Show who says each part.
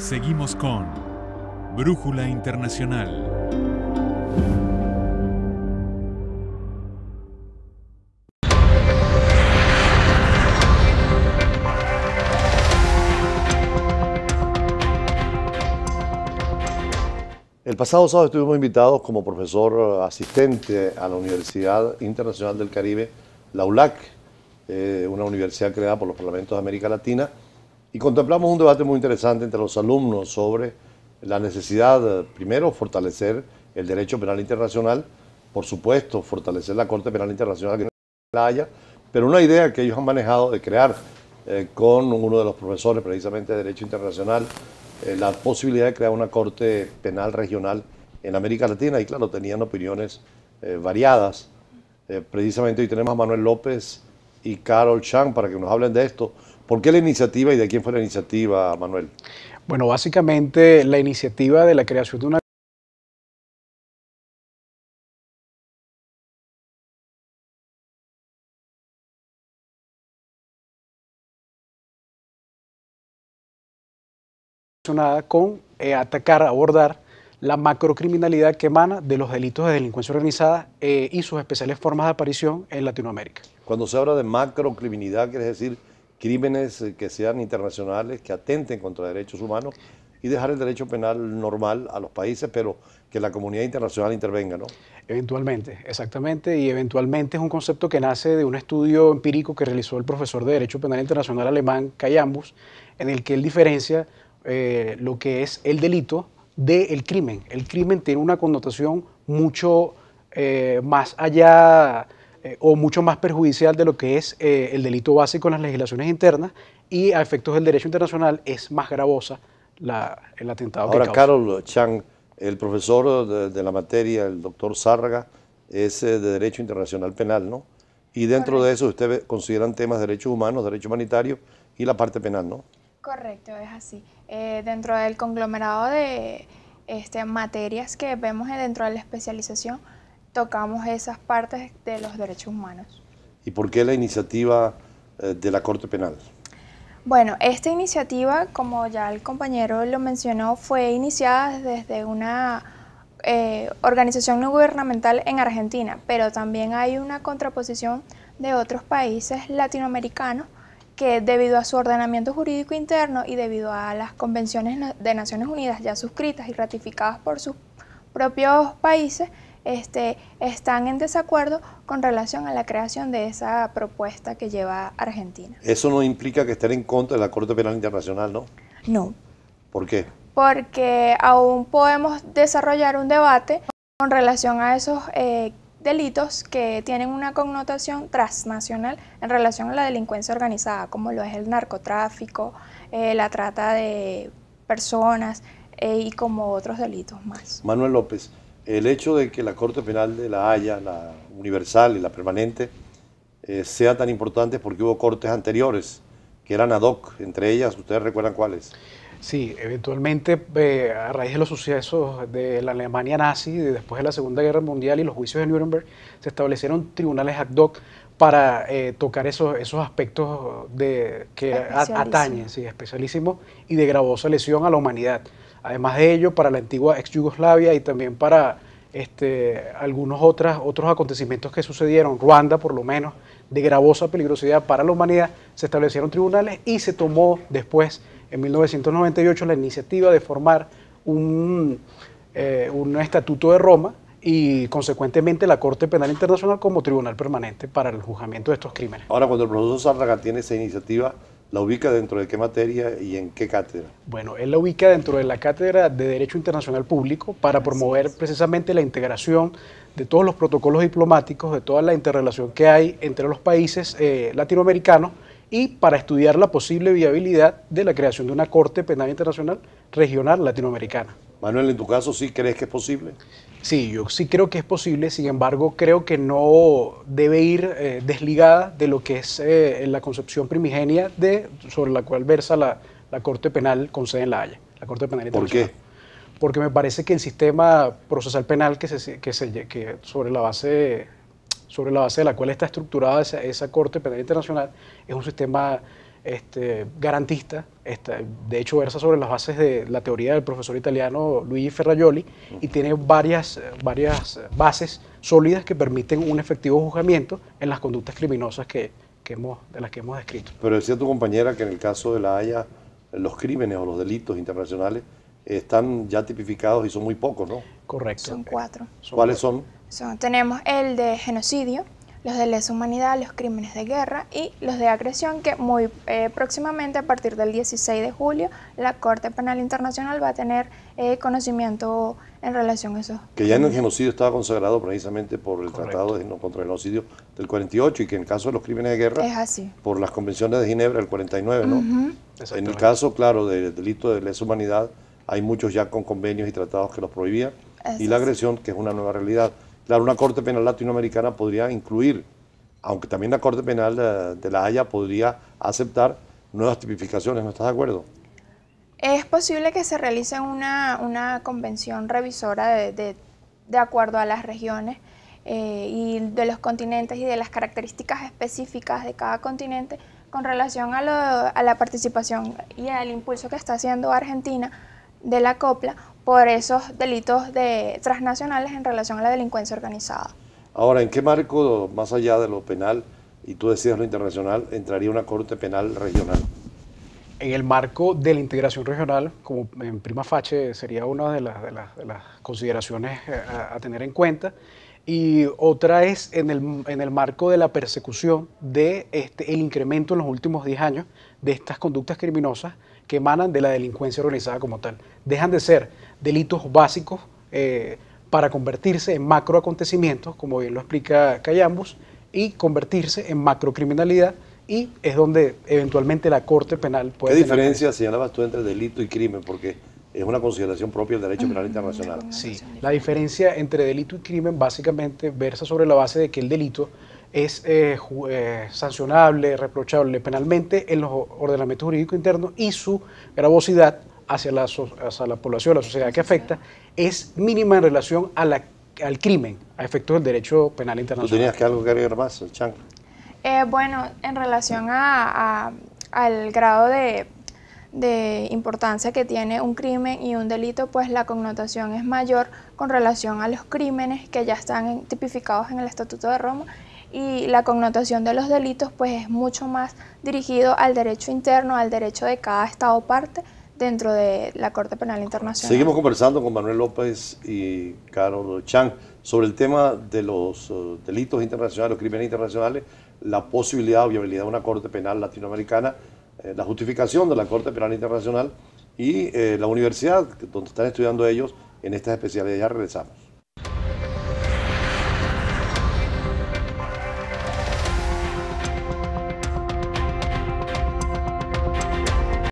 Speaker 1: Seguimos con Brújula Internacional.
Speaker 2: El pasado sábado estuvimos invitados como profesor asistente a la Universidad Internacional del Caribe, la ULAC, una universidad creada por los parlamentos de América Latina, y contemplamos un debate muy interesante entre los alumnos sobre la necesidad, primero, fortalecer el derecho penal internacional, por supuesto, fortalecer la Corte Penal Internacional que la haya, pero una idea que ellos han manejado de crear con uno de los profesores precisamente de Derecho Internacional, la posibilidad de crear una Corte Penal Regional en América Latina, y claro, tenían opiniones variadas. Precisamente hoy tenemos a Manuel López y Carol Chang para que nos hablen de esto. ¿Por qué la iniciativa y de quién fue la iniciativa, Manuel?
Speaker 3: Bueno, básicamente la iniciativa de la creación de una con abordar la macrocriminalidad que emana de los delitos de delincuencia organizada y sus especiales formas de aparición en Latinoamérica.
Speaker 2: Cuando se habla de macrocriminalidad, quiere decir crímenes que sean internacionales, que atenten contra derechos humanos, y dejar el derecho penal normal a los países, pero que la comunidad internacional intervenga, ¿no?
Speaker 3: Eventualmente, exactamente, y eventualmente es un concepto que nace de un estudio empírico que realizó el profesor de Derecho Penal Internacional alemán Kai Ambus, en el que él diferencia lo que es el delito del crimen. El crimen tiene una connotación mucho más allá o mucho más perjudicial de lo que es el delito básico en las legislaciones internas, y a efectos del derecho internacional es más gravosa el atentado que causa.
Speaker 2: Ahora, Carol Chang, el profesor de la materia, el doctor Zárraga, es de Derecho Internacional Penal, ¿no? Y dentro de eso ustedes consideran temas de derechos humanos, derecho humanitario y la parte penal, ¿no?
Speaker 4: Correcto, es así. Dentro del conglomerado de materias que vemos dentro de la especialización, tocamos esas partes de los derechos humanos.
Speaker 2: ¿Y por qué la iniciativa de la Corte Penal?
Speaker 4: Bueno, esta iniciativa, como ya el compañero lo mencionó, fue iniciada desde una organización no gubernamental en Argentina, pero también hay una contraposición de otros países latinoamericanos que, debido a su ordenamiento jurídico interno y debido a las convenciones de Naciones Unidas ya suscritas y ratificadas por sus propios países, están en desacuerdo con relación a la creación de esa propuesta que lleva Argentina.
Speaker 2: Eso no implica que estén en contra de la Corte Penal Internacional, ¿no?
Speaker 4: No.
Speaker 2: ¿Por qué?
Speaker 4: Porque aún podemos desarrollar un debate con relación a esos delitos que tienen una connotación transnacional en relación a la delincuencia organizada, como lo es el narcotráfico, la trata de personas y como otros delitos más.
Speaker 2: Manuel López, el hecho de que la Corte Penal de La Haya, la universal y la permanente, sea tan importante es porque hubo cortes anteriores que eran ad hoc, entre ellas, ¿ustedes recuerdan cuáles?
Speaker 3: Sí, eventualmente a raíz de los sucesos de la Alemania nazi, después de la Segunda Guerra Mundial y los juicios de Nuremberg, se establecieron tribunales ad hoc para tocar esos aspectos que atañen, sí, especialísimos y de gravosa lesión a la humanidad. Además de ello, para la antigua ex Yugoslavia y también para algunos otros acontecimientos que sucedieron, Ruanda por lo menos, de gravosa peligrosidad para la humanidad, se establecieron tribunales y se tomó después, en 1998, la iniciativa de formar un estatuto de Roma y consecuentemente la Corte Penal Internacional como tribunal permanente para el juzgamiento de estos crímenes.
Speaker 2: Ahora, cuando el profesor Zárraga tiene esa iniciativa, ¿la ubica dentro de qué materia y en qué cátedra?
Speaker 3: Bueno, él la ubica dentro de la Cátedra de Derecho Internacional Público para promover precisamente la integración de todos los protocolos diplomáticos, de toda la interrelación que hay entre los países latinoamericanos, y para estudiar la posible viabilidad de la creación de una Corte Penal Internacional regional latinoamericana.
Speaker 2: Manuel, ¿en tu caso sí crees que es posible?
Speaker 3: Sí, yo sí creo que es posible, sin embargo, creo que no debe ir desligada de lo que es la concepción primigenia sobre la cual versa la Corte Penal con sede en La Haya, la Corte Penal Internacional.
Speaker 2: ¿Por qué?
Speaker 3: Porque me parece que el sistema procesal penal que sobre la base de la cual está estructurada esa Corte Penal Internacional es un sistema garantista. De hecho, versa sobre las bases de la teoría del profesor italiano Luigi Ferrajoli y tiene varias bases sólidas que permiten un efectivo juzgamiento en las conductas criminosas de las que hemos descrito.
Speaker 2: Pero decía tu compañera que en el caso de La Haya, los crímenes o los delitos internacionales están ya tipificados y son muy pocos, ¿no?
Speaker 3: Correcto.
Speaker 4: Son 4.
Speaker 2: ¿Cuáles son?
Speaker 4: Tenemos el de genocidio, los de lesa humanidad, los crímenes de guerra y los de agresión, que muy próximamente, a partir del 16 de julio, la Corte Penal Internacional va a tener conocimiento en relación a eso.
Speaker 2: Que ya en el genocidio estaba consagrado precisamente por el
Speaker 3: Correcto.
Speaker 2: Tratado contra el Genocidio del 48 y que en caso de los crímenes de guerra,
Speaker 4: Es así.
Speaker 2: por las convenciones de Ginebra del 49, ¿no? En el
Speaker 3: Exactamente.
Speaker 2: caso, claro, del delito de lesa humanidad, hay muchos ya con convenios y tratados que los prohibían, y la agresión, que es una nueva realidad. Claro, una Corte Penal latinoamericana podría incluir, aunque también la Corte Penal de La Haya podría aceptar nuevas tipificaciones, ¿no estás de acuerdo?
Speaker 4: Es posible que se realice una convención revisora de acuerdo a las regiones y de los continentes y de las características específicas de cada continente con relación a la participación y al impulso que está haciendo Argentina de la COPLA por esos delitos transnacionales en relación a la delincuencia organizada.
Speaker 2: Ahora, ¿en qué marco, más allá de lo penal, y tú decías lo internacional, entraría una Corte Penal regional?
Speaker 3: En el marco de la integración regional, como en prima facie sería una de las consideraciones a tener en cuenta, y otra es en el marco de la persecución el incremento en los últimos 10 años de estas conductas criminosas que emanan de la delincuencia organizada como tal. Dejan de ser delitos básicos para convertirse en macroacontecimientos, como bien lo explica Cayambus, y convertirse en macrocriminalidad, y es donde eventualmente la Corte Penal puede...
Speaker 2: ¿Qué diferencia señalabas tú entre delito y crimen? Porque es una consideración propia del derecho penal internacional.
Speaker 3: Sí, la diferencia entre delito y crimen básicamente versa sobre la base de que el delito es sancionable, reprochable penalmente en los ordenamientos jurídicos internos y su gravosidad hacia la población, la sociedad que afecta, es mínima en relación a al crimen, a efectos del derecho penal
Speaker 2: ¿Tú
Speaker 3: internacional.
Speaker 2: tenías que algo que agregar más, Chan?
Speaker 4: Bueno, en relación al grado de importancia que tiene un crimen y un delito, pues la connotación es mayor con relación a los crímenes que ya están tipificados en el Estatuto de Roma, y la connotación de los delitos pues es mucho más dirigido al derecho interno, al derecho de cada Estado parte dentro de la Corte Penal Internacional.
Speaker 2: Seguimos conversando con Manuel López y Carol Chan sobre el tema de los delitos internacionales, los crímenes internacionales, la posibilidad o viabilidad de una Corte Penal latinoamericana, la justificación de la Corte Penal Internacional y la universidad donde están estudiando ellos en estas especialidades. Ya regresamos.